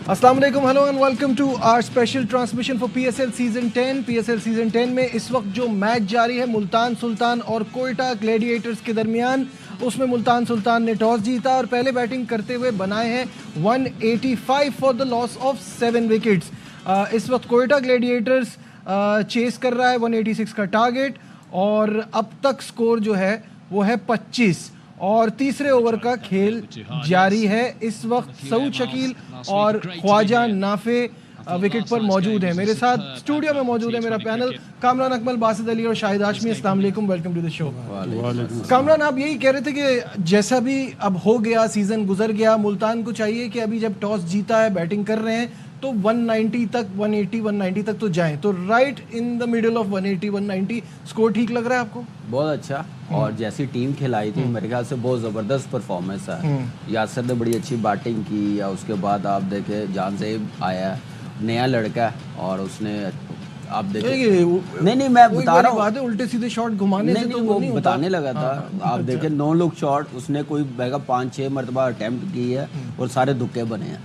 अस्सलाम वालेकुम, hello and welcome to our special transmission for PSL season 10। PSL season 10 में इस वक्त जो मैच जारी है मुल्तान सुल्तान और कोयटा ग्लैडिएटर्स के दरमियान, उसमें मुल्तान सुल्तान ने टॉस जीता और पहले बैटिंग करते हुए बनाए हैं 185 for the loss of 7 wickets. इस वक्त कोयटा ग्लैडिएटर्स चेस कर रहा है 186 का टारगेट और अब तक स्कोर जो है वो है 25 और तीसरे ओवर का खेल जारी है। इस वक्त सऊद शकील और ख्वाजा नाफे विकेट पर मौजूद है। मेरे साथ स्टूडियो में मौजूद है मेरा पैनल कामरान अकमल, बासित अली और शाहिद हाशमी। अस्सलाम वालेकुम, welcome to the show. Kamran, आप यही कह रहे थे कि जैसा भी अब हो गया, सीजन गुजर गया, मुल्तान को चाहिए कि अभी जब टॉस जीता है, बैटिंग कर रहे हैं तो 190 तक, 180 190 तक तो जाएं, तो right in the middle of 180 190 score ठीक लग रहा है आपको? बहुत अच्छा। और जैसी टीम खिलाई थी मेरे ख्याल से बहुत ज़बरदस्त परफॉर्मेंस है। यासर ने बड़ी अच्छी बैटिंग की, या उसके बाद आप देखे जान ज़ेब आया, नया लड़का, और उसने आप देखे नहीं मैं बता रहा हूँ, उल्टे सीधे शॉट घुमाने से तो वो बताने लगा था। आप देखे 9 लुक शॉट उसने कोई 5-6 मरतबा अटेम्प्ट की है और सारे दुक्के बने हैं।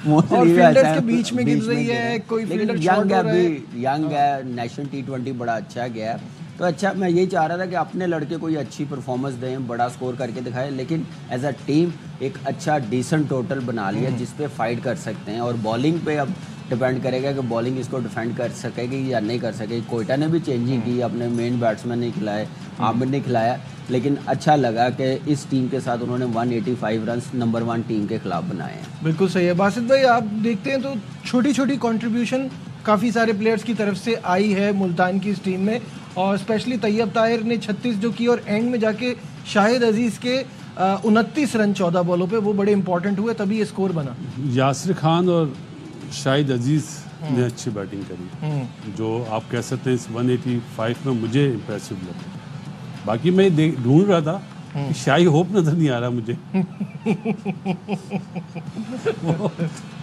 और फील्डर्स के बीच में गिर रही है, कोई फील्डर यंग है, अभी यंग है, नेशनल T20 बड़ा अच्छा गया है। तो अच्छा, मैं यही चाह रहा था कि अपने लड़के कोई अच्छी परफॉर्मेंस दें, बड़ा स्कोर करके दिखाएं, लेकिन एज अ टीम एक अच्छा डिसेंट टोटल बना लिया जिस पे फाइट कर सकते हैं। और बॉलिंग पे अब डिपेंड करेगा कि बॉलिंग इसको डिफेंड कर सकेगी या नहीं कर सकेगी। कोयटा ने भी चेंजिंग की, अपने मेन बैट्समैन ने खिलाए, आमिर ने खिलाया, लेकिन अच्छा लगा कि इस टीम के साथ उन्होंने 185 रन नंबर 1 टीम के खिलाफ बनाए हैं। बिल्कुल सही है बासित भाई। आप देखते हैं तो छोटी छोटी कंट्रीब्यूशन काफ़ी सारे प्लेयर्स की तरफ से आई है मुल्तान की इस टीम में, और स्पेशली तैयब ताहिर ने 36 जो की, और एंड में जाके शाहिद अजीज़ के 29 रन 14 बॉलों पे, वो बड़े इंपॉर्टेंट हुए, तभी ये स्कोर बना। यासिर खान और शाहिद अजीज़ ने अच्छी बैटिंग करी, जो आप कह सकते हैं इस 185 में मुझे इम्प्रेसिव लगा। बाकी मैं ढूंढ रहा था कि शाही होप नजर नहीं आ रहा मुझे।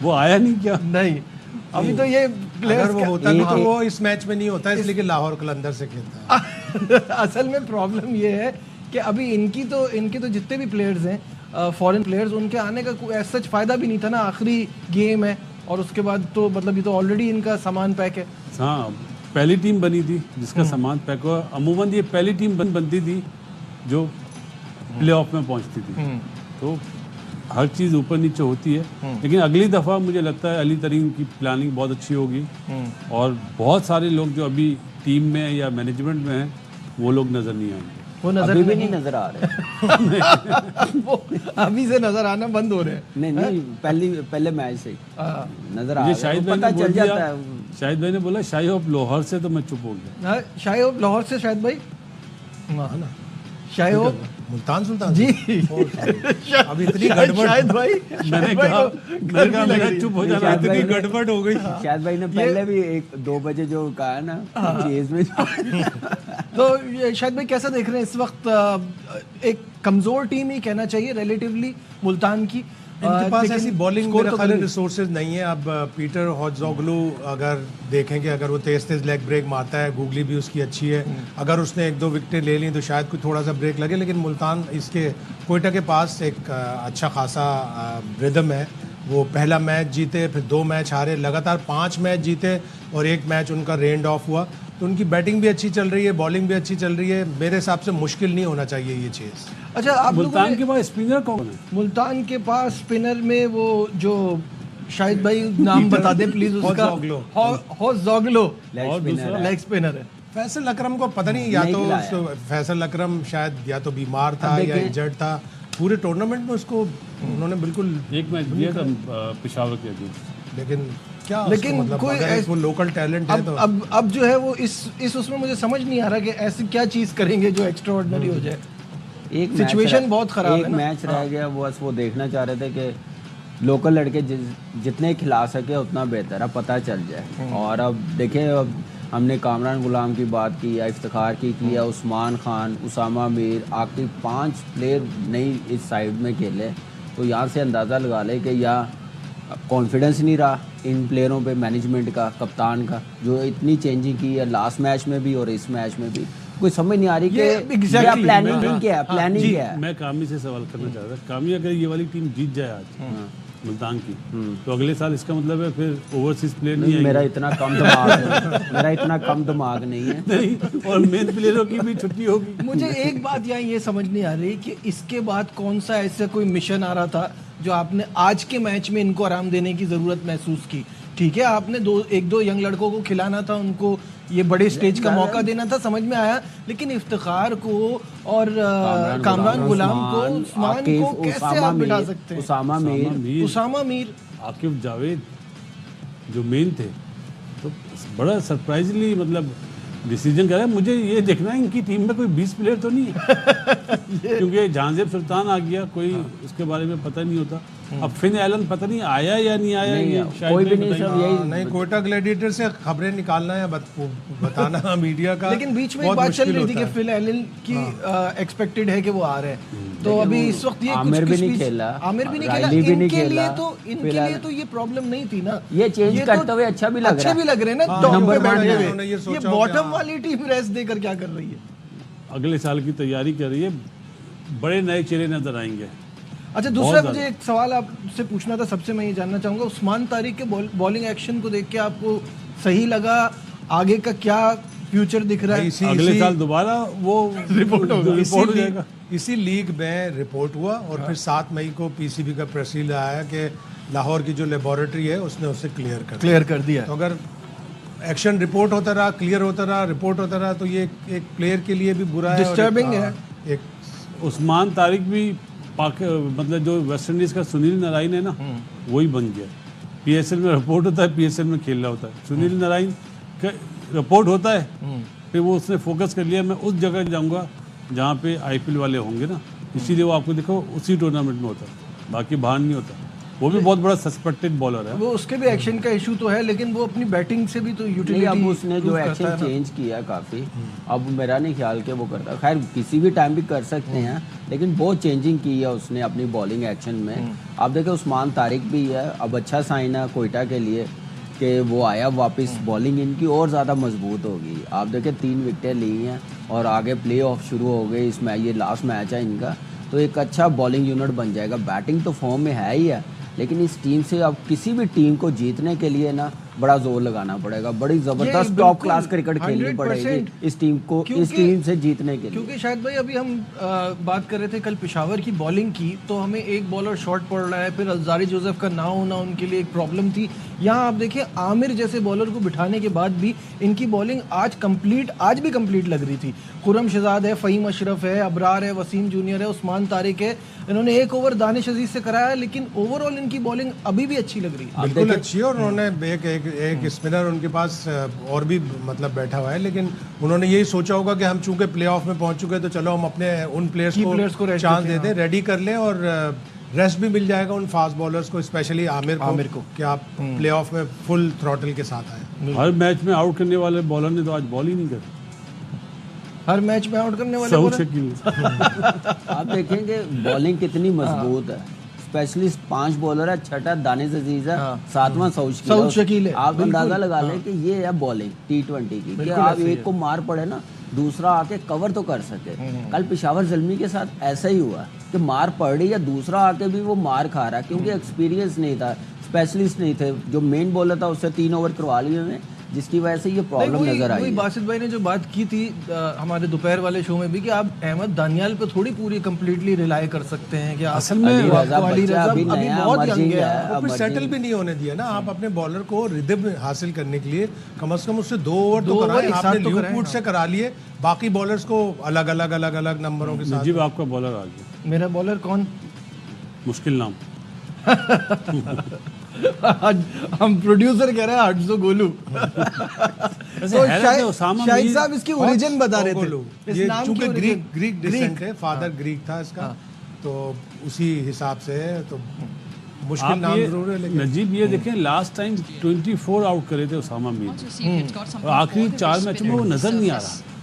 वो आया नहीं क्या? नहीं, अभी तो ये अगर वो होता भी तो वो इस मैच में नहीं होता, इसलिए कि लाहौर कलंदर से खेलता है। असल में प्रॉब्लम ये है कि अभी इनके तो जितने भी प्लेयर्स हैं फॉरेन प्लेयर्स, उनके आने का कोई ऐसा फ़ायदा भी नहीं था ना। आखिरी गेम है और उसके बाद तो मतलब ये तो ऑलरेडी इनका सामान पैक है। हाँ, पहली टीम बनी थी जिसका सामान पैक हुआ। अमूमन ये पहली टीम बनती थी जो प्ले ऑफ में पहुंचती थी, तो हर चीज़ ऊपर नीचे होती है। लेकिन अगली दफ़ा मुझे लगता है अली तरीन की प्लानिंग बहुत अच्छी होगी, और बहुत सारे लोग जो अभी टीम में या मैनेजमेंट में हैं वो लोग नज़र नहीं आएंगे। वो अभी भी नहीं नजर आ रहे। वो अभी से नजर आना बंद हो रहे हैं। नहीं, पहले मैच से नजर आ रहा है। शाहिद भाई ने बोल दिया, शाहिद भाई ने बोला शाही ऑफ लाहौर से, तो मैं चुप हो गया। शाही ऑफ लाहौर से शाहिद भाई, शाही ऑफ मुल्तान सुल्तान जी। अब इतनी गड़बड़, शायद भाई मैंने कहा चुप हो जाना, इतनी गड़बड़ हो गई। शायद भाई ने पहले भी 1-2 बजे जो कहा ना चेज में। तो शायद भाई कैसा देख रहे हैं इस वक्त? एक कमजोर टीम ही कहना चाहिए रिलेटिवली मुल्तान की। इनके पास ऐसी बॉलिंग मेरे ख्याल में रिसोर्सेज नहीं है। अब पीटर हॉजोग्लू अगर देखें कि अगर वो तेज लेग ब्रेक मारता है, गूगली भी उसकी अच्छी है, अगर उसने 1-2 विकेटें ले ली तो शायद कोई थोड़ा सा ब्रेक लगे। लेकिन मुल्तान इसके कोयटा के पास एक अच्छा खासा रिदम है। वो पहला मैच जीते, फिर 2 मैच हारे, लगातार 5 मैच जीते और 1 मैच उनका रेंड ऑफ हुआ। तो उनकी बैटिंग भी अच्छी चल रही है, बॉलिंग भी अच्छी चल रही है। मेरे हिसाब से मुश्किल नहीं होना चाहिए ये चीज़। अच्छा, आप मुल्तान के पास स्पिनर कौन है? मुल्तान के पास स्पिनर में वो जो शाहिद भाई नाम बता दे प्लीज उसका। हॉजोग्लो लेग स्पिनर है। फैसल अकरम को पता नहीं, या तो फैसल अकरम शायद या तो बीमार था या इंजर्ड था। पूरे टूर्नामेंट में उसको उन्होंने बिल्कुल एक मैच दिया था पेशावर के अगेंस्ट, लेकिन मतलब कोई वो लोकल टैलेंट है। तो अब जो है वो इस उसमें मुझे समझ नहीं आ रहा कि ऐसी क्या चीज़ करेंगे जो एक्स्ट्रा ऑर्डिनरी हो जाए। एक सिचुएशन बहुत खराब है। एक मैच रह गया, बस वो देखना चाह रहे थे कि लोकल लड़के जितने खिला सके उतना बेहतर है, पता चल जाए। और अब देखें, अब हमने कामरान गुलाम की बात की या इफ्तिखार की है, उस्मान खान, उसामा मीर, आखिर 5 प्लेयर नई इस साइड में खेले। तो यहाँ से अंदाज़ा लगा ले कि या कॉन्फिडेंस नहीं रहा इन प्लेयरों पे, मैनेजमेंट का, कप्तान का, जो इतनी चेंजिंग की है लास्ट मैच में भी और इस मैच में भी। कोई समझ नहीं आ रही कि प्लानिंग क्या है, प्लानिंग क्या है। मैं कामी से सवाल करना चाहता था, कामी अगर ये वाली टीम जीत जाए आज, मुल्तान की, तो अगले साल इसका मतलब है फिर ओवरसीज प्लेयर नहीं नहीं, आएंगे। मेरा इतना कम दिमाग नहीं है। नहीं, और मेन प्लेयरों की भी छुट्टी होगी। मुझे एक बात यहाँ ये समझ नहीं आ रही कि इसके बाद कौन सा ऐसा कोई मिशन आ रहा था जो आपने आज के मैच में इनको आराम देने की ज़रूरत महसूस की। ठीक है, आपने एक दो यंग लड़कों को खिलाना था, उनको ये बड़े स्टेज का मौका देना था, समझ में आया, लेकिन इफ्तिखार को और कामरान गुलाम को, उस्मान को कैसे आप बिठा सकते हैं? उसामा मीर, आकिफ जावेद जो मेन थे, तो बड़ा सरप्राइजली मतलब डिसीजन कर रहा है। मुझे ये देखना है इनकी टीम में कोई 20 प्लेयर तो नहीं है क्योंकि जहांजेब सुल्तान आ गया, कोई उसके बारे में पता नहीं होता। अब फिन एलन पता नहीं आया या नहीं आया, ये शायद कोई भी नहीं, सब यही नहीं, कोयटा ग्लैडिएटर से खबरें निकालना या बताना मीडिया का। लेकिन बीच में एक बात चल रही थी कि फिल एलन की एक्सपेक्टेड है कि वो आ रहे हैं, तो अभी इस वक्त ये आमिर भी नहीं खेला, आमिर भी नहीं खेला, राइली भी नहीं इनके खेला। लिए तो ये प्रॉब्लम नहीं थी ना, ये चेंज करते हुए अच्छा भी लग रहा है ना टॉप पे बैठे उन्होंने हुए। ये ये सोचा बॉटम वाली टीम रेस्ट देकर क्या कर रही है? अगले साल की तैयारी कर रही है, बड़े नए चेहरे नजर आएंगे। अच्छा, दूसरा मुझे एक सवाल आपसे पूछना था, सबसे मैं ये जानना चाहूंगा, उस्मान तारिक के बॉलिंग एक्शन को देख के आपको सही लगा? आगे का क्या फ्यूचर दिख रहा है? अगले साल दोबारा वो रिपोर्ट हो जाएगा। इसी लीग में रिपोर्ट हुआ और फिर 7 मई को पीसीबी का प्रेस रिलीज आया कि लाहौर की जो लेबोरेटरी है उसने उसे क्लियर कर दिया। तो अगर एक्शन रिपोर्ट होता रहा, क्लियर होता रहा, रिपोर्ट होता रहा, तो ये एक प्लेयर के लिए भी बुरा है, डिस्टर्बिंग है। एक उस्मान तारिक भी मतलब जो वेस्ट इंडीज का सुनील नारायण है ना, वही बन गया। पीएसएल में रिपोर्ट होता है, पीएसएल में खेलना होता है। सुनील नारायण का रिपोर्ट होता है, फिर वो उसने फोकस कर लिया, मैं उस जगह जाऊंगा जहाँ पे आईपीएल वाले होंगे ना, इसीलिए वो आपको देखो उसी टूर्नामेंट में होता है, बाकी बाहर नहीं होता। वो भी बहुत बड़ा सस्पेक्टेड बॉलर है। वो उसके भी एक्शन का इशू तो है, लेकिन वो अपनी बैटिंग से भी तो यूटिलिटी, अब उसने जो एक्शन चेंज किया काफ़ी, अब मेरा नहीं ख्याल कि वो करता, खैर किसी भी टाइम भी कर सकते हैं, लेकिन बहुत चेंजिंग की है उसने अपनी बॉलिंग एक्शन में। अब देखिए उस्मान तारिक भी है, अब अच्छा साइन है कोयटा के लिए कि वो आया वापस, बॉलिंग इनकी और ज़्यादा मजबूत होगी। आप देखिए 3 विकेटें ली हैं और आगे प्ले ऑफ शुरू हो गए, इसमें ये लास्ट मैच है इनका, तो एक अच्छा बॉलिंग यूनिट बन जाएगा। बैटिंग तो फॉर्म में है ही है, लेकिन इस टीम से अब किसी भी टीम को जीतने के लिए ना बड़ा जोर लगाना पड़ेगा, बड़ी जबरदस्त टॉप क्लास क्रिकेट खेलनी पड़ेगी इस टीम को, इस टीम से जीतने के लिए। क्योंकि शायद भाई अभी हम बात कर रहे थे कल पेशावर की बॉलिंग की, तो हमें एक बॉलर शॉर्ट पड़ रहा है, फिर अज़ारी जोसेफ का ना होना उनके लिए एक प्रॉब्लम थी। यहाँ आप देखिए आमिर जैसे बॉलर को बिठाने के बाद भी इनकी बॉलिंग आज भी कंप्लीट लग रही थी। खुरम शहजाद है, फ़हीम अशरफ है, अबरार है, वसीम जूनियर है, उस्मान तारिक है। इन्होंने एक ओवर दानिश अजीज से कराया, लेकिन ओवरऑल इनकी बॉलिंग अभी भी अच्छी लग रही है, बिल्कुल अच्छी है। और उन्होंने एक स्पिनर उनके पास और भी मतलब बैठा हुआ है, लेकिन उन्होंने यही सोचा होगा कि हम चूंकि प्लेऑफ में पहुंच चुके तो चलो हम अपने उन प्लेयर्स को चांस दे दें, रेडी कर लें, और रेस्ट भी मिल जाएगा उन फास्ट बॉलर्स को, स्पेशली आमिर को कि आप प्लेऑफ में फुल थ्रॉटल के साथ आए। हर मैच में आउट करने वाले बॉलर ने तो आज बॉल ही नहीं करी। हर मैच में आउट करने वाले आप देखेंगे बॉलिंग कितनी मजबूत है, स्पेशली 5 बॉलर है, छठा दानिश अजीज है, 7वां सऊद शकील है। आप अंदाजा लगा लें कि ये है बॉलिंग T20 की, कि आप एक को मार पड़े ना, दूसरा आके कवर तो कर सके। कल पेशावर ज़ल्मी के साथ ऐसा ही हुआ कि मार पड़ रही है, दूसरा आके भी वो मार खा रहा, क्योंकि एक्सपीरियंस नहीं था, स्पेशलिस्ट नहीं थे। जो मेन बॉलर था उससे 3 ओवर करवा लिए उन्होंने, जिसकी वजह से ये प्रॉब्लम नजर आई। बासित भाई ने जो बात की थी हमारे दोपहर वाले शो में भी, कि आप अहमद दानियाल पे थोड़ी पूरी कंप्लीटली रिलाई कर सकते हैं कि असल में अली रजा अभी बहुत यंग है, वो फिर सेटल भी नहीं होने दिया ना। आप अपने बॉलर को रिदम हासिल करने के लिए कम से कम उससे 2 ओवर तो कराएं। आपने ल्यूकवुड से करा लिए, बाकी बॉलर्स को अलग अलग नंबरों के साथ। जी आपका बॉलर आ गया। मेरा बॉलर कौन? मुश्किल नाम। हम प्रोड्यूसर कह रहे हैं हट्सो गोलू। तो शाहिद साहब इसकी ओरिजिन बता रहे थे। ये चूंकि ग्रीक डिसेंट है, फादर ग्रीक था इसका, तो उसी हिसाब से है, तो मुश्किल नाम जरूर है। लेकिन नजीब ये देखें, लास्ट टाइम 24 आउट करे थे उसामा मीर, और आखिरी 4 मैच में वो नजर नहीं आ रहा।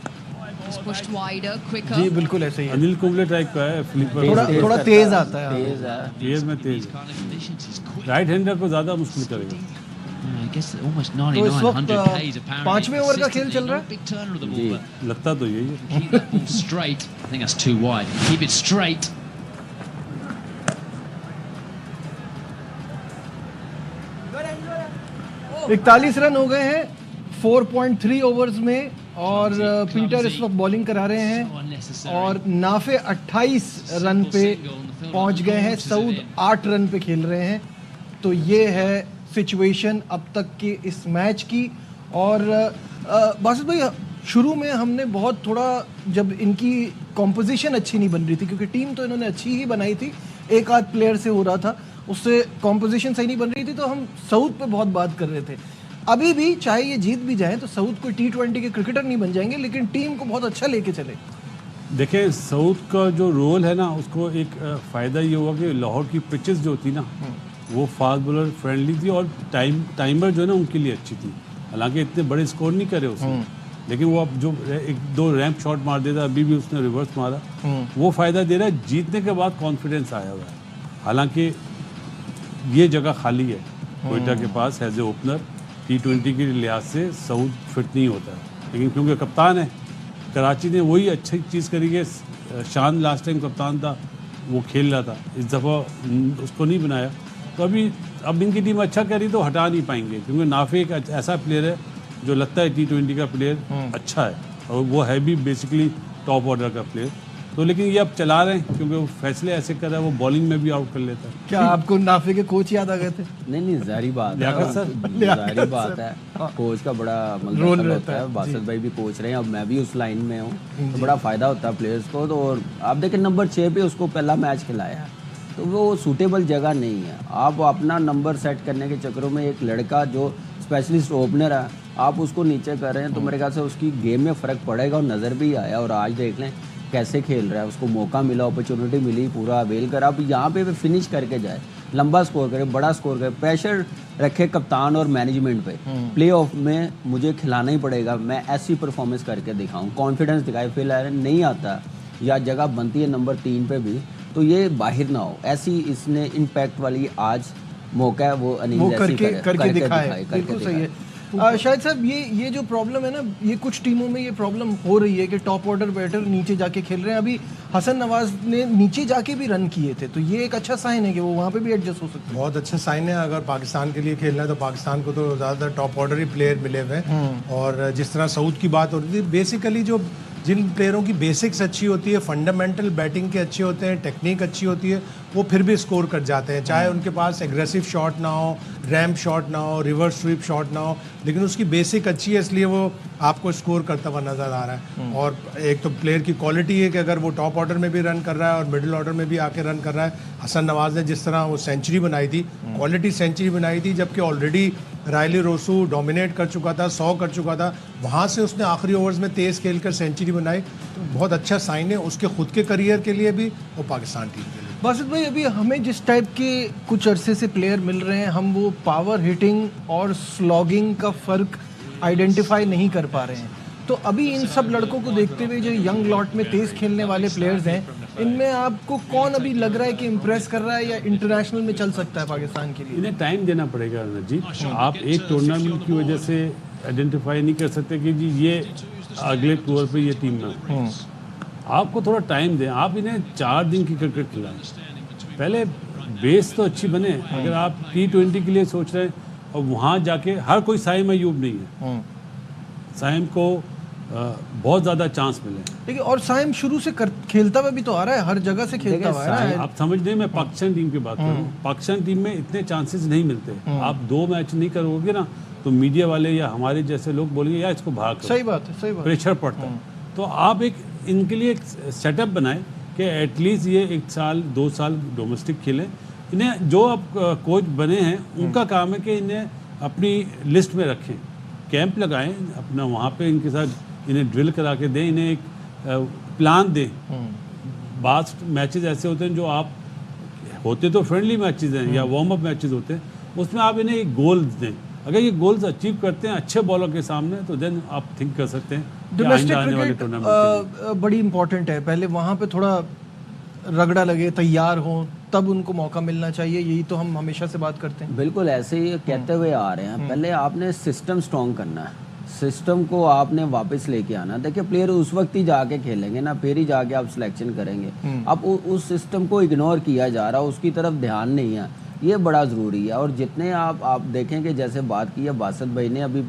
जी बिल्कुल ऐसे ही है। अनिल कुंबले टाइप का है, फ्लिपर थोड़ा तेज आता है, तेज राइट हैंडर को ज्यादा मुश्किल करेगा। तो इस वक्त 5वें ओवर का खेल चल रहा है जी, लगता तो यही है। 41 रन हो गए हैं 4.3 ओवर्स में और पीटर इस वक्त बॉलिंग करा रहे हैं और नाफे 28 रन पे पहुंच गए हैं, सऊद 8 रन पे खेल रहे हैं। तो ये है सिचुएशन अब तक के इस मैच की। और बासित भाई, शुरू में हमने बहुत थोड़ा, जब इनकी कॉम्पोजिशन अच्छी नहीं बन रही थी, क्योंकि टीम तो इन्होंने अच्छी ही बनाई थी, एक आध प्लेयर से हो रहा था, उससे कॉम्पोजिशन सही नहीं बन रही थी, तो हम सऊद पे बहुत बात कर रहे थे। अभी भी चाहे ये जीत भी जाए तो सऊद कोई T20 के क्रिकेटर नहीं बन जाएंगे, लेकिन टीम को बहुत अच्छा लेके चले। देखिए, सऊद का जो रोल है ना, उसको एक फ़ायदा ये हुआ कि लाहौर की पिचेस जो थी ना, वो फास्ट बॉलर फ्रेंडली थी और टाइमर जो है ना उनके लिए अच्छी थी। हालांकि इतने बड़े स्कोर नहीं करे उसने, लेकिन वो अब जो एक दो रैंप शॉट मार देता, अभी भी उसने रिवर्स मारा, वो फ़ायदा दे रहा है। जीतने के बाद कॉन्फिडेंस आया हुआ है। हालांकि ये जगह खाली है कोयटा के पास एज ए ओपनर। T20 के लिहाज से सऊद फिट नहीं होता है, लेकिन क्योंकि कप्तान है, कराची ने वही अच्छी चीज़ करी कि शान लास्ट टाइम कप्तान था, वो खेल रहा था, इस दफ़ा उसको नहीं बनाया। तो अब इनकी टीम अच्छा करी तो हटा नहीं पाएंगे, क्योंकि नाफे एक ऐसा प्लेयर है जो लगता है T20 का प्लेयर अच्छा है, और वो है भी बेसिकली टॉप ऑर्डर का प्लेयर। तो लेकिन ये अब चला रहे हैं, क्योंकि वो फैसले ऐसे कर रहा है, वो बॉलिंग में भी आउट कर लेता है। क्या आपको नाफे के कोच याद आ गए थे? नहीं, जाहिर बात लियाकत सर, जाहिर बात है, कोच का बड़ा रोल मतलब रहता है। बासित भाई भी कोच रहे हैं, अब मैं भी उस लाइन में हूँ, तो बड़ा फ़ायदा होता है प्लेयर्स को। तो और आप देखें, नंबर 6 पे उसको पहला मैच खिलाया, तो वो सूटेबल जगह नहीं है। आप अपना नंबर सेट करने के चक्करों में एक लड़का जो स्पेशलिस्ट ओपनर है, आप उसको नीचे कर रहे हैं, तो मेरे ख्याल से उसकी गेम में फ़र्क पड़ेगा, और नज़र भी आया। और आज देख लें कैसे खेल रहा है, उसको मौका मिला, अपॉर्चुनिटी मिली, पूरा अवेल करा। अब यहाँ पे फिनिश करके जाए, लंबा स्कोर करे, बड़ा स्कोर करे, प्रेशर रखे कप्तान और मैनेजमेंट पे। प्ले ऑफ में मुझे खिलाना ही पड़ेगा, मैं ऐसी परफॉर्मेंस करके दिखाऊं, कॉन्फिडेंस दिखाए। फिलहाल नहीं आता या जगह बनती है नंबर 3 पे भी, तो ये बाहर ना हो, ऐसी इसने इम्पैक्ट वाली आज मौका है, वो करके दिखाए। बिल्कुल सही है। शायद साहब, ये जो प्रॉब्लम है ना, ये कुछ टीमों में ये प्रॉब्लम हो रही है कि टॉप ऑर्डर बैटर नीचे जाके खेल रहे हैं। अभी हसन नवाज ने नीचे जाके भी रन किए थे, तो ये एक अच्छा साइन है कि वो वहाँ पे भी एडजस्ट हो सकते हैं। बहुत अच्छा साइन है। अगर पाकिस्तान के लिए खेलना है तो पाकिस्तान को तो ज़्यादातर टॉप ऑर्डर ही प्लेयर मिले हुए हैं। और जिस तरह सऊद की बात हो रही थी, बेसिकली जो जिन प्लेयरों की बेसिक्स अच्छी होती है, फंडामेंटल बैटिंग के अच्छे होते हैं, टेक्निक अच्छी होती है, वो फिर भी स्कोर कर जाते हैं। चाहे उनके पास एग्रेसिव शॉट ना हो, रैम्प शॉट ना हो, रिवर्स स्वीप शॉट ना हो, लेकिन उसकी बेसिक अच्छी है, इसलिए वो आपको स्कोर करता हुआ नज़र आ रहा है। और एक तो प्लेयर की क्वालिटी है कि अगर वो टॉप ऑर्डर में भी रन कर रहा है और मिडिल ऑर्डर में भी आके रन कर रहा है। हसन नवाज ने जिस तरह वो सेंचुरी बनाई थी, क्वालिटी सेंचुरी बनाई थी, जबकि ऑलरेडी रायली रोसू डोमिनेट कर चुका था, 100 कर चुका था, वहाँ से उसने आखिरी ओवर्स में तेज़ खेल कर सेंचुरी बनाई। तो बहुत अच्छा साइन है उसके खुद के करियर के लिए भी और पाकिस्तान टीम के लिए। बासित भाई, अभी हमें जिस टाइप के कुछ अरसे से प्लेयर मिल रहे हैं, हम वो पावर हिटिंग और स्लॉगिंग का फ़र्क आइडेंटिफाई नहीं कर पा रहे हैं। तो अभी इन सब लड़कों को देखते हुए, जो यंग लॉट में तेज़ खेलने वाले प्लेयर्स हैं, इनमें आपको कौन अभी लग रहा है कि इम्प्रेस कर रहा है या इंटरनेशनल में चल सकता है पाकिस्तान के लिए? इन्हें टाइम देना पड़ेगा अर्नब जी। आप एक टूर्नामेंट की वजह से आइडेंटिफाई नहीं कर सकते कि जी ये अगले टूर पे ये टीम में। आपको थोड़ा टाइम दें, आप इन्हें 4 दिन की क्रिकेट खिलाएं, पहले बेस तो अच्छी बने। अगर आप T20 के लिए सोच रहे हैं और वहाँ जाके, हर कोई साइम अयूब नहीं है, साइम को बहुत ज़्यादा चांस मिले। लेकिन और साइम शुरू से खेलता हुआ भी तो आ रहा है, हर जगह से खेलता हुआ है। आप समझ नहीं, मैं पाकिस्तान टीम की बात कर रहा हूँ। पाकिस्तान टीम में इतने चांसेस नहीं मिलते। आप 2 मैच नहीं करोगे ना, तो मीडिया वाले या हमारे जैसे लोग बोलेंगे यार इसको बाहर करो। सही बात है, सही बात। प्रेशर पड़ता है। तो आप एक इनके लिए एक सेटअप बनाएं कि एटलीस्ट ये 1 साल 2 साल डोमेस्टिक खेलें। इन्हें जो अब कोच बने हैं, उनका काम है कि इन्हें अपनी लिस्ट में रखें, कैंप लगाएं अपना, वहाँ पे इनके साथ इन्हें ड्रिल करा के दें, इन्हें एक प्लान दें। बास्ट मैचेस ऐसे होते हैं जो आप होते तो फ्रेंडली मैचेस हैं या वार्म अप मैचेस होते हैं, उसमें आप इन्हें एक गोल दें। अगर ये गोल्स अचीव करते हैं अच्छे बॉलर के सामने, तो देन आप थिंक कर सकते हैं डोमेस्टिक क्रिकेट बड़ी इंपॉर्टेंट है। पहले वहाँ पे थोड़ा रगड़ा लगे, तैयार हो, तब उनको मौका मिलना चाहिए। यही तो हम हमेशा से बात करते हैं। बिल्कुल ऐसे ही कहते हुए आ रहे हैं। पहले आपने सिस्टम स्ट्रॉन्ग करना है, सिस्टम को आपने वापस लेके आना। देखिए, प्लेयर उस वक्त ही जाके खेलेंगे ना, फिर ही जाके आप सिलेक्शन करेंगे। अब उस सिस्टम को इग्नोर किया जा रहा है, उसकी तरफ ध्यान नहीं है। ये बड़ा ज़रूरी है। और जितने आप देखें कि जैसे बात की है बासित भाई ने, अभी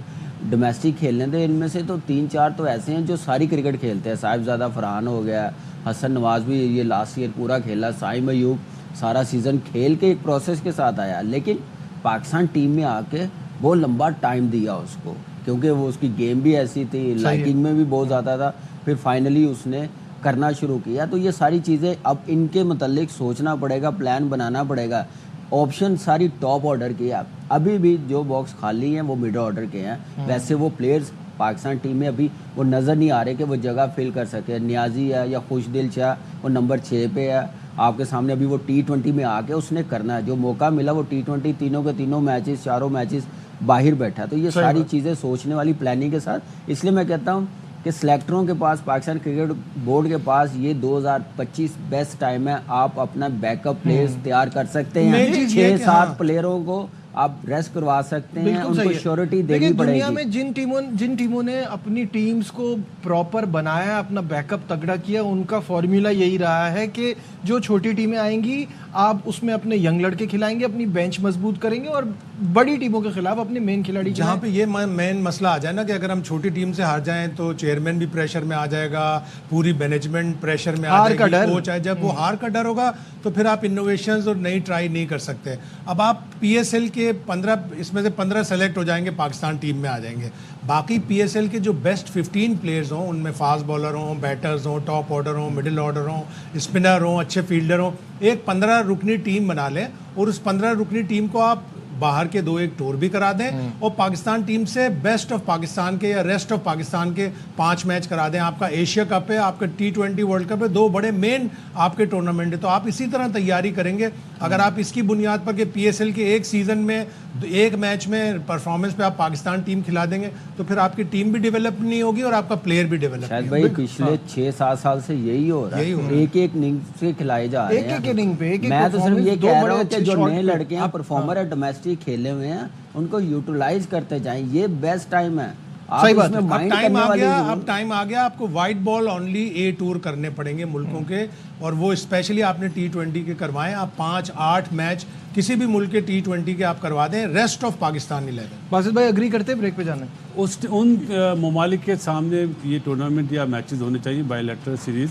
डोमेस्टिक खेलने थे, इनमें से तो 3-4 तो ऐसे हैं जो सारी क्रिकेट खेलते हैं। साहिबजादा फरहान हो गया, हसन नवाज भी ये लास्ट ईयर पूरा खेला, साइम अयूब सारा सीज़न खेल के एक प्रोसेस के साथ आया, लेकिन पाकिस्तान टीम में आके बहुत लंबा टाइम दिया उसको, क्योंकि वो उसकी गेम भी ऐसी थी, लाइकिंग में भी बहुत ज़्यादा था, फिर फाइनली उसने करना शुरू किया। तो ये सारी चीज़ें अब इनके मतलब सोचना पड़ेगा, प्लान बनाना पड़ेगा। ऑप्शन सारी टॉप ऑर्डर की है, अभी भी जो बॉक्स खाली हैं वो मिड ऑर्डर के हैं। वैसे वो प्लेयर्स पाकिस्तान टीम में अभी वो नज़र नहीं आ रहे कि वो जगह फिल कर सके। नियाजी है या खुशदिल शाह, वो नंबर 6 पे है आपके सामने। अभी वो T20 में आके उसने करना है, जो मौका मिला वो T20 तीनों के तीनों मैचेस, चारों मैचेस बाहर बैठा। तो ये सारी चीज़ें सोचने वाली प्लानिंग के साथ, इसलिए मैं कहता हूँ कि सिलेक्टरों के पास, पाकिस्तान क्रिकेट बोर्ड के पास ये 2025 बेस्ट टाइम है। आप अपना बैकअप प्लेयर्स तैयार कर सकते हैं, 6-7 प्लेयरों को आप रेस्ट करवा सकते हैं, उनको श्योरिटी देनी पड़ेगी। दुनिया में जिन टीमों ने अपनी टीम्स को प्रॉपर बनाया, अपना बैकअप तगड़ा किया, उनका फॉर्मूला यही रहा है कि जो छोटी टीमें आएंगी आप उसमें अपने यंग लड़के खिलाएंगे, अपनी बेंच मजबूत करेंगे और बड़ी टीमों के खिलाफ अपने मेन खिलाड़ी। जहाँ पे ये मेन मसला आ जाए ना कि अगर हम छोटी टीम से हार जाएं तो चेयरमैन भी प्रेशर में आ जाएगा, पूरी मैनेजमेंट प्रेशर में आ जाएगी, कोच आए, जब वो हार का डर होगा तो फिर आप इनोवेशंस और नई ट्राई नहीं कर सकते। अब आप PSL के 15, इसमें से 15 सेलेक्ट हो जाएंगे, पाकिस्तान टीम में आ जाएंगे। बाकी PSL के जो बेस्ट 15 प्लेयर्स हों, उनमें फास्ट बॉलर हों, बैटर्स हों, टॉप ऑर्डर हों, मिडिल ऑर्डर हों, स्पिनर हों, अच्छे फील्डर हों, एक 15 रुकनी टीम बना लें और उस 15 रुकनी टीम को आप बाहर के 2-1 टूर भी करा दें और पाकिस्तान टीम से बेस्ट ऑफ पाकिस्तान के या रेस्ट ऑफ पाकिस्तान के 5 मैच करा दें। आपका एशिया कप है, आपका T20 वर्ल्ड कप है, 2 बड़े मेन आपके टूर्नामेंट है। तो आप इसी तरह तैयारी करेंगे। अगर आप इसकी बुनियाद पर कि PSL के एक सीजन में एक मैच में परफॉर्मेंस पे आप पाकिस्तान टीम खिला देंगे तो फिर आपकी टीम भी डेवलप नहीं होगी और आपका प्लेयर भी डेवलप नहीं होगा। भाई पिछले 6-7 साल से यही हो रहा है, एक इनिंग से खिलाए जा रहे हैं, एक इनिंग पे मैं तो सिर्फ ये कह रहा हूँ कि जो नए लड़के हैं, परफॉर्मर है, डोमेस्टिक खेले हुए हैं, उनको यूटिलाइज करते जाएं। ये बेस्ट टाइम है। सही बात है। अब टाइम आ गया, आपको white ball only A tour करने पड़ेंगे मुल्कों के, और वो स्पेशली आपने T20 के करवाएं। आप 5-8 मैच किसी भी मुल्क के T20 के आप करवा दें, रेस्ट ऑफ पाकिस्तान नहीं ले दें। बासित भाई एग्री करते हैं ब्रेक पे जाना? उन ममालिक के सामने ये टूर्नामेंट या मैचेस होने चाहिए, बायलैटरल सीरीज,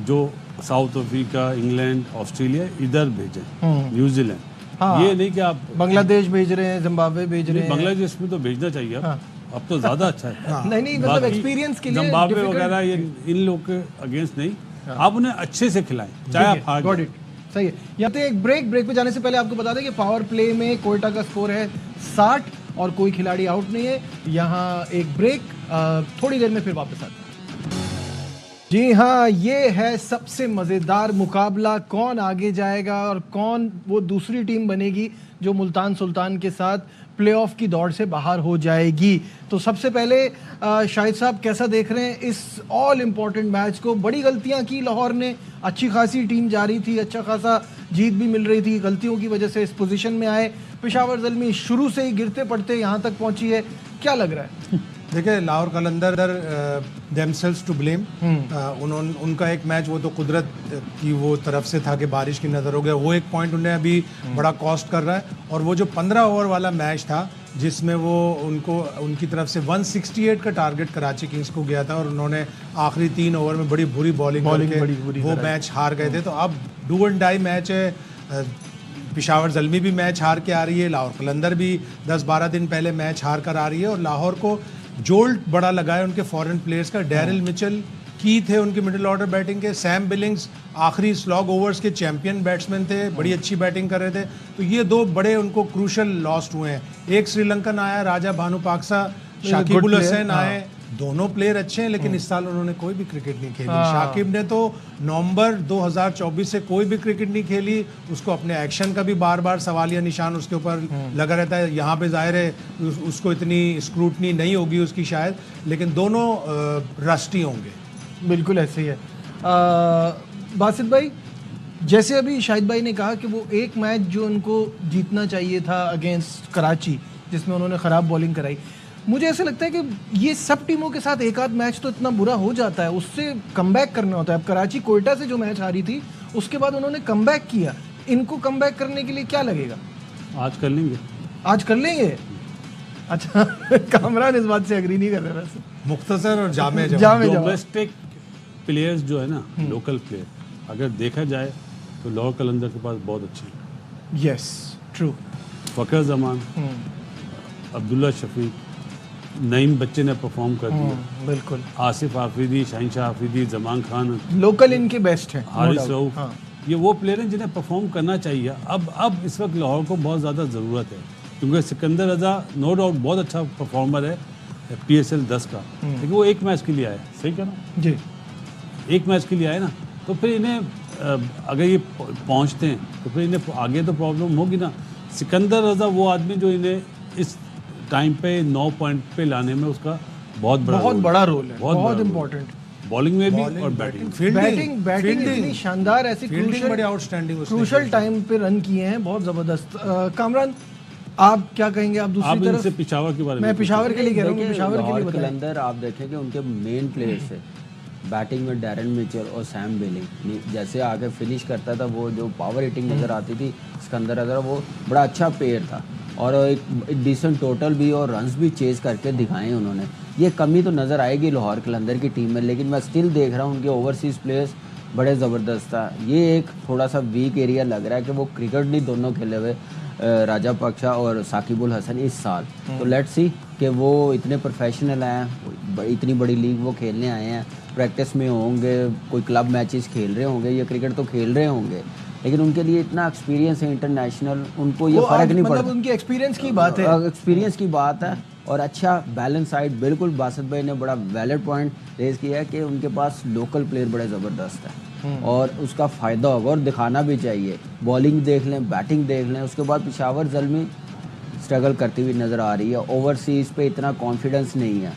जो साउथ अफ्रीका, इंग्लैंड, ऑस्ट्रेलिया इधर भेजें, न्यूजीलैंड। ये नहीं कि आप बांग्लादेश भेज रहे हैं, जिम्बाब्वे भेज रहे हैं। बांग्लादेश में तो भेजना चाहिए अब तो ज्यादा अच्छा है। नहीं मतलब एक्सपीरियंस के लिए जिम्बाब्वे वगैरह ये इन लोग के अगेंस्ट नहीं, आप उन्हें अच्छे से खिलाएं, चाहे आप हार जाएं। सही है। यहाँ पे एक ब्रेक पे जाने से पहले आपको बता दें कि पावर प्ले में कोयटा का स्कोर है 60 और कोई खिलाड़ी आउट नहीं है। यहाँ एक ब्रेक, थोड़ी देर में फिर वापस आते हैं। जी हाँ, ये है सबसे मज़ेदार मुकाबला, कौन आगे जाएगा और कौन वो दूसरी टीम बनेगी जो मुल्तान सुल्तान के साथ प्लेऑफ की दौड़ से बाहर हो जाएगी। तो सबसे पहले शाहिद साहब कैसा देख रहे हैं इस ऑल इम्पॉर्टेंट मैच को? बड़ी गलतियां की लाहौर ने, अच्छी खासी टीम जा रही थी, अच्छा खासा जीत भी मिल रही थी, गलतियों की वजह से इस पोजीशन में आए। पेशावर ज़ल्मी शुरू से ही गिरते पड़ते यहाँ तक पहुंची है, क्या लग रहा है? देखिए, लाहौर कलंदर देमसेल्व्स टू ब्लेम। उनका एक मैच वो तो कुदरत की वो तरफ से था कि बारिश की नज़र हो गया, वो एक पॉइंट उन्हें अभी बड़ा कॉस्ट कर रहा है। और वो जो 15 ओवर वाला मैच था जिसमें वो उनकी तरफ से 168 का टारगेट कराची किंग्स को गया था और उन्होंने आखिरी 3 ओवर में बड़ी बुरी बॉलिंग करके वो मैच हार गए थे। तो अब डू एंड डाई मैच है। पेशावर ज़ल्मी भी मैच हार के आ रही है, लाहौर कलंदर भी 10-12 दिन पहले मैच हार कर आ रही है और लाहौर को जोल्ट बड़ा लगा है उनके फॉरेन प्लेयर्स का। डैरिल मिचेल की थे उनके मिडिल ऑर्डर बैटिंग के, सैम बिलिंग्स आखिरी स्लॉग ओवर्स के चैंपियन बैट्समैन थे, बड़ी अच्छी बैटिंग कर रहे थे। तो ये 2 बड़े उनको क्रूशल लॉस्ट हुए हैं। एक श्रीलंकन आया राजा भानुपाक्सा, शाकिबुल हसन आए, दोनों प्लेयर अच्छे हैं लेकिन इस साल उन्होंने कोई भी क्रिकेट नहीं खेली। शाकिब ने तो नवंबर 2024 से कोई भी क्रिकेट नहीं खेली, उसको अपने एक्शन का भी बार बार सवालिया निशान उसके ऊपर लगा रहता है। यहाँ पे जाहिर है उसको इतनी स्क्रूटनी नहीं होगी उसकी शायद, लेकिन दोनों रस्टी होंगे। बिल्कुल ऐसे ही है। बासित भाई, जैसे अभी शाहिद भाई ने कहा कि वो एक मैच जो उनको जीतना चाहिए था अगेंस्ट कराची, जिसमें उन्होंने ख़राब बॉलिंग कराई, मुझे ऐसा लगता है कि ये सब टीमों के साथ एक आध मैच तो इतना बुरा हो जाता है, उससे कमबैक करना होता है। अब कराची कोयटा से जो मैच हारी थी उसके बाद उन्होंने कमबैक किया, इनको कमबैक करने के लिए क्या लगेगा? आज कर लेंगे। आज कर लेंगे? अच्छा कामरान इस बात से एग्री नहीं कर रहे वैसे। मुख्तसर और जामे जवाब। जामे जवाब। डोमेस्टिक प्लेयर्स जो है ना, लोकल प्लेयर, अगर देखा जाए तो लाहौर कलंदर के पास बहुत अच्छे हैं। Yes true. फ़खर जमान, अब्दुल्ला शफीक, नईम बच्चे ने परफॉर्म कर दिया, बिल्कुल। आसिफ आफरीदी, शाहिनशाह आफरीदी, जमान खान, लोकल इनके बेस्ट हैं। हारिस रऊफ, ये वो प्लेयर हैं जिन्हें परफॉर्म करना चाहिए। अब इस वक्त लाहौर को बहुत ज़्यादा ज़रूरत है, क्योंकि सिकंदर रजा नो डाउट बहुत अच्छा परफॉर्मर है PSL 10 का, लेकिन वो एक मैच के लिए आया। सही कह रहा हूँ जी, एक मैच के लिए आए ना, तो फिर इन्हें अगर ये पहुंचते हैं तो फिर इन्हें आगे तो प्रॉब्लम होगी ना। सिकंदर रजा वो आदमी जो इन्हें इस टाइम पे 9 पॉइंट पे लाने में उसका बहुत बड़ा रोल है, बहुत इंपॉर्टेंट। बॉलिंग में भी और बैटिंग। बैटिंग इतनी शानदार, ऐसी बड़े आउटस्टैंडिंग क्रूशल टाइम पे रन किए हैं, बहुत जबरदस्त। कामरान आप क्या कहेंगे? आप दूसरी तरफ इनसे पिशावर के बारे में मैं पिशावर के लिए कह रहा हूँ, देखिए, पिशावर के लिए लाहौर बताएं। कलंदर आप देखेंगे उनके मेन प्लेयर्स है बैटिंग में डैरन मिचेल और सैम बेलिंग। जैसे आगे फिनिश करता था वो जो पावर हिटिंग नज़र आती थी सिकंदर रजा, वो बड़ा अच्छा पेयर था और एक डिसेंट टोटल भी और रन्स भी चेज करके दिखाए उन्होंने। ये कमी तो नज़र आएगी लाहौर कलंदर की टीम में, लेकिन मैं स्टिल देख रहा हूँ उनके ओवरसीज़ प्लेयर्स बड़े ज़बरदस्त था। ये एक थोड़ा सा वीक एरिया लग रहा है कि वो क्रिकेट नहीं दोनों खेले हुए राजा पक्षा और साकिबुल हसन इस साल। तो लेट्स सी कि वो इतने प्रोफेशनल हैं, इतनी बड़ी लीग वो खेलने आए हैं, प्रैक्टिस में होंगे, कोई क्लब मैचेस खेल रहे होंगे, ये क्रिकेट तो खेल रहे होंगे, लेकिन उनके लिए इतना एक्सपीरियंस है इंटरनेशनल, उनको ये फ़र्क नहीं पड़ता। उनकी एक्सपीरियंस की बात है, एक्सपीरियंस की बात है और अच्छा बैलेंस साइड। बिल्कुल बासित भाई ने बड़ा वैलिड पॉइंट रेज किया है कि उनके पास लोकल प्लेयर बड़े ज़बरदस्त हैं और उसका फ़ायदा होगा और दिखाना भी चाहिए। बॉलिंग देख लें, बैटिंग देख लें, उसके बाद पिशावर ज़ल्मी स्ट्रगल करती हुई नज़र आ रही है। ओवरसीज़ पे इतना कॉन्फिडेंस नहीं है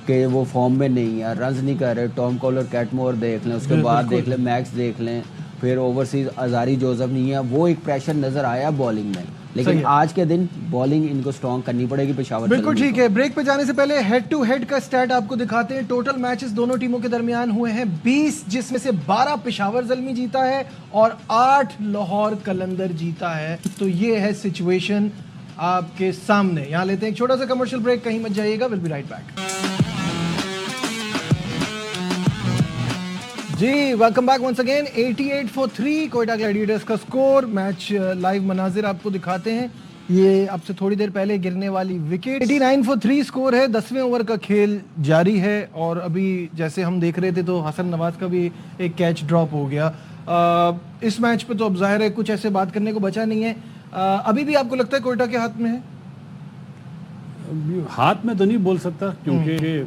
कि वो फॉर्म में नहीं है, रन्स नहीं कर रहे। टॉम कॉलर, कैटमोर देख लें, उसके बाद देख लें मैक्स देख लें, फिर ओवरसीज़ अजारी जोसेफ नहीं है, वो एक प्रेशर नज़र आया बॉलिंग में। लेकिन आज के दिन बॉलिंग इनको स्ट्रॉन्ग करनी पड़ेगी पेशावर। बिल्कुल ठीक है। ब्रेक पे जाने से पहले हेड टू हेड का स्टैट आपको दिखाते हैं। टोटल मैचेस दोनों टीमों के दरमियान हुए हैं 20, जिसमें से 12 पेशावर ज़ल्मी जीता है और 8 लाहौर कलंदर जीता है। तो ये है सिचुएशन आपके सामने। यहाँ लेते हैं एक छोटा सा कमर्शियल ब्रेक, कहीं मत जाइएगा, विल बी राइट बैक। जी welcome back once again. 88-3 Quetta Gladiators का स्कोर। मैच लाइव मनाजिर आपको दिखाते हैं। ये अब से थोड़ी देर पहले गिरने वाली विकेट। 89-3 स्कोर है। 10वें ओवर का खेल जारी है और अभी जैसे हम देख रहे थे तो हसन नवाज का भी एक कैच ड्रॉप हो गया। इस मैच पे तो अब जाहिर है कुछ ऐसे बात करने को बचा नहीं है। अभी भी आपको लगता है कोयटा के हाथ में है? हाथ में तो नहीं बोल सकता, क्योंकि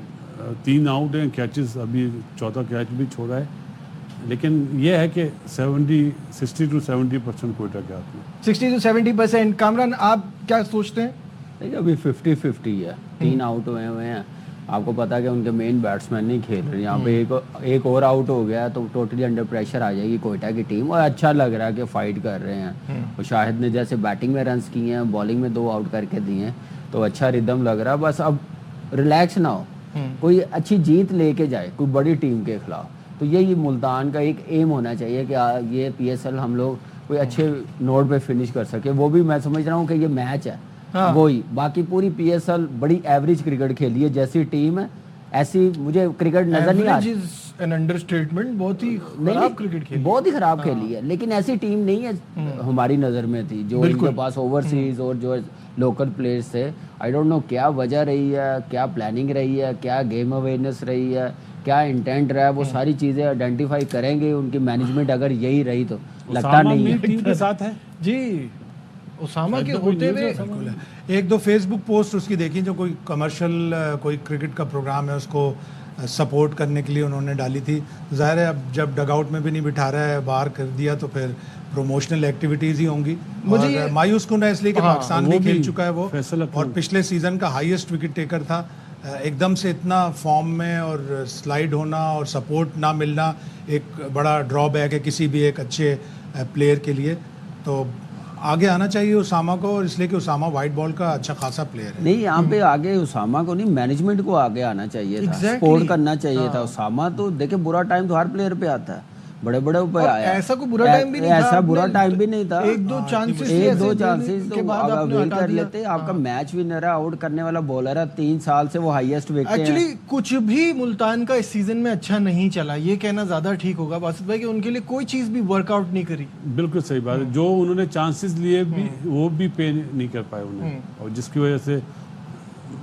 3 आउट हैं, कैचेस अभी चौथा कैच भी छोड़ा है, लेकिन यह है कि 60 to 70% कोयटा के हाथ में। 60 to 70%। कामरान आप क्या सोचते हैं? देखिए अभी 50-50 है, 3 आउट हुए हैं। आपको पता है कि उनके मेन बैट्समैन नहीं खेल रहे। यहाँ पे एक और आउट हो गया तो टोटली अंडर प्रेशर आ जाएगी कोयटा की टीम। और अच्छा लग रहा है कि फाइट कर रहे हैं। और शाहिद ने जैसे बैटिंग में रन्स किए हैं, बॉलिंग में 2 आउट करके दिए हैं, तो अच्छा रिदम लग रहा है। बस अब रिलैक्स ना हो, कोई अच्छी जीत लेके जाए कोई बड़ी टीम के खिलाफ। तो यही मुल्तान का एक एम होना चाहिए कि ये PSL हम लोग कोई अच्छे नोट पे फिनिश कर सके। वो भी मैं समझ रहा हूँ कि ये मैच है। हाँ। वही बाकी पूरी PSL बड़ी एवरेज क्रिकेट खेली है। जैसी टीम है ऐसी मुझे क्रिकेट नजर नहीं आ रही। एन अंडरस्टेटमेंट, बहुत ही खराब क्रिकेट खेली, बहुत ही खराब खेली है, लेकिन ऐसी टीम नहीं है हमारी नज़र में थी जो इनके पास ओवरसीज और जो लोकल प्लेयर्स थे। आई डोंट नो क्या वजह रही है, क्या प्लानिंग रही है, क्या गेम अवेयरनेस रही है, क्या इंटेंट रहा है, वो सारी चीज़ें आइडेंटिफाई करेंगे उनकी मैनेजमेंट अगर यही रही तो। लगता नहीं है टीम के साथ है जी। उसामा के होते हुए 1-2 फेसबुक पोस्ट उसकी देखी, जो कोई कमर्शियल कोई क्रिकेट का प्रोग्राम है उसको सपोर्ट करने के लिए उन्होंने डाली थी। जाहिर है अब जब डगआउट में भी नहीं बिठा रहा है, बाहर कर दिया, तो फिर प्रमोशनल एक्टिविटीज़ ही होंगी। मुझे मायूस कुन है इसलिए कि पाकिस्तान में खेल चुका है वो, और पिछले सीज़न का हाईएस्ट विकेट टेकर था। एकदम से इतना फॉर्म में और स्लाइड होना और सपोर्ट ना मिलना एक बड़ा ड्रॉबैक है किसी भी एक अच्छे प्लेयर के लिए। तो आगे आना चाहिए उसामा को, और इसलिए कि उसामा वाइट बॉल का अच्छा खासा प्लेयर है। नहीं, यहाँ पे आगे उसामा को नहीं, मैनेजमेंट को आगे आना चाहिए था, सपोर्ट करना चाहिए था। उसामा तो देखे बुरा टाइम तो हर प्लेयर पे आता है, बड़े बड़े ऊपर और आया। ऐसा कोई बुरा टाइम भी नहीं था, ऐसा बुरा आपने टाइम भी नहीं था। एक दो चांसेस एक दो चांसेस के तो बाद आप आपने अवेल हटा कर दिया। लेते। आपका मैच विनर है, आउट करने वाला बॉलर है, 3 साल से वो हाईएस्ट विकेट है। एक्चुअली कुछ भी मुल्तान का इस सीजन में अच्छा नहीं चला, ये कहना ज्यादा ठीक होगा बासित भाई कि उनके लिए कोई चीज भी वर्कआउट नहीं करी। बिल्कुल सही बात है। जो उन्होंने चांसेस लिए भी वो भी पे नहीं कर पाए उन्हें, और जिसकी वजह से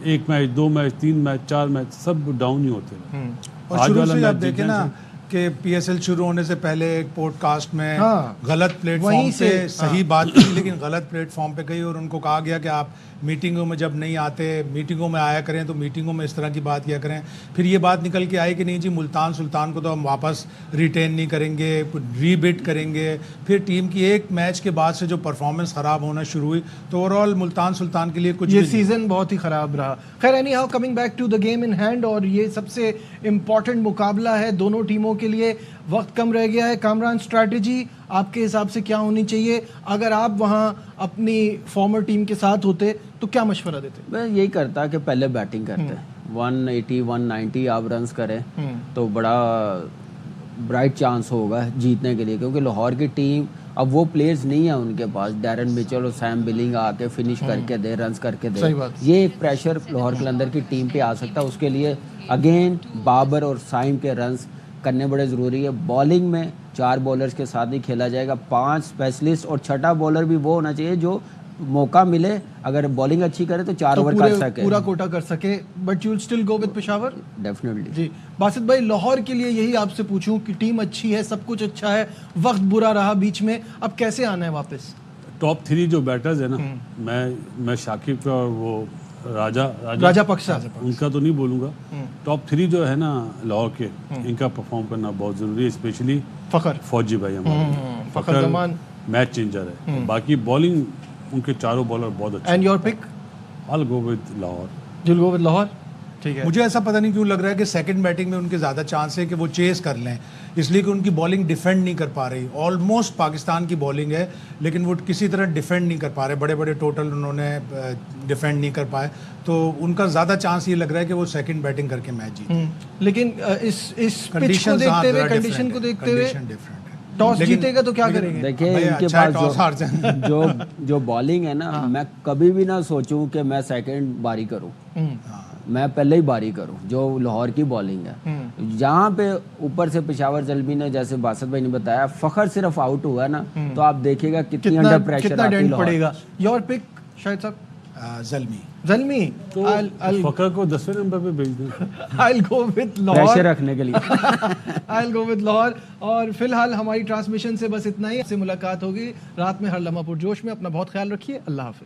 1 मैच 2 मैच 3 मैच 4 मैच सब डाउन ही होते हैं। और आज शुरू वाला से आप मैच देखें जीतने ना कि पीएसएल शुरू होने से पहले एक पॉडकास्ट में हाँ, गलत प्लेटफॉर्म वहीं पे से, सही बात की, लेकिन गलत प्लेटफॉर्म पे गई और उनको कहा गया कि आप मीटिंगों में जब नहीं आते, मीटिंगों में आया करें, तो मीटिंगों में इस तरह की बात किया करें। फिर ये बात निकल के आई कि नहीं जी, मुल्तान सुल्तान को तो हम वापस रिटेन नहीं करेंगे, रीबिट करेंगे। फिर टीम की एक मैच के बाद से जो परफॉर्मेंस ख़राब होना शुरू हुई, तो ओवरऑल मुल्तान सुल्तान के लिए कुछ ये भी नहीं। सीजन बहुत ही खराब रहा। खैर anyhow, coming back to the game in hand, और ये सबसे इम्पोर्टेंट मुकाबला है दोनों टीमों के लिए। वक्त कम रह गया है। कामरान, स्ट्रैटेजी आपके हिसाब से क्या होनी चाहिए? अगर आप वहां अपनी फॉर्मर टीम के साथ होते तो क्या मशवरा देते? मैं यही करता कि पहले बैटिंग करते, 180 190 आप रन्स करें तो बड़ा ब्राइट चांस होगा जीतने के लिए, क्योंकि लाहौर की टीम अब वो प्लेयर्स नहीं है उनके पास, डैरन मिचेल और सैम बिलिंग आके फिनिश करके दे, रन्स करके दे। सही बात। ये एक प्रेशर लाहौर कलंदर की टीम पे आ सकता है। उसके लिए अगेन बाबर और साइम के रन्स करने बड़े ज़रूरी है। बॉलिंग में 4 बॉलर्स के साथ ही खेला जाएगा, 5 स्पेशलिस्ट, और छठा बॉलर भी वो होना चाहिए जो मौका मिले, अगर बॉलिंग अच्छी करे तो 4 ओवर कर सके, पूरा कोटा कर सके। But you still go with Peshawar? Definitely जी बासित भाई, लाहौर के लिए यही आपसे पूछूं कि टीम अच्छी है, सब कुछ अच्छा है, वक्त बुरा रहा बीच में, अब कैसे आना है वापस? टॉप 3 जो बैटर्स है ना, मैं शाकिब का और वो राजा पक्सा, उनका तो नहीं बोलूँगा। टॉप 3 जो है ना लाहौर के, इनका परफॉर्म करना बहुत ज़रूरी है, स्पेशली फखर फौजी भाई हमारे। फखर जमान मैच चेंजर है। बाकी बॉलिंग उनके चारों बॉलर बहुत अच्छे। And your pick? I'll go with Lahore. you'll go with Lahore? ठीक है। मुझे ऐसा पता नहीं क्यों लग रहा है कि सेकंड बैटिंग में उनके ज़्यादा चांस है कि वो चेस कर लें, इसलिए कि उनकी बॉलिंग डिफेंड नहीं कर पा रही। ऑलमोस्ट पाकिस्तान की बॉलिंग है, लेकिन वो किसी तरह डिफेंड नहीं कर पा रहे। बड़े बड़े टोटल उन्होंने डिफेंड नहीं कर पाए, तो उनका ज़्यादा चांस ये लग रहा है कि वो सेकंड बैटिंग करके मैच जीते। लेकिन इस पिच को देखते हुए, कंडीशन को देखते हुए, टॉस जीतेगा तो क्या करेंगे? देखिए भाई इनके अच्छा है, पास टॉस हार जाए। जो बॉलिंग है ना, मैं कभी भी ना सोचूं कि मैं सेकंड बारी करूं, मैं पहले ही बारी करूं। जो लाहौर की बॉलिंग है, जहाँ पे ऊपर से पेशावर जल्मी ने, जैसे बासित भाई ने बताया, फखर सिर्फ आउट हुआ ना, तो आप देखिएगा कितनी अंडर प्रेशर कितना आती है डेंट लाहौर। पड़ेगा। योर पिक शायद साहब? जल्मी तो फकर को 10वें नंबर पे भेज दें। I'll go with Lahore. Pressure रखने के लिए I'll go with लाहौर। और फिलहाल हमारी ट्रांसमिशन से बस इतना ही। से मुलाकात होगी रात में हर लम्हा पुरजोश में। अपना बहुत ख्याल रखिए। अल्लाह हाफिज।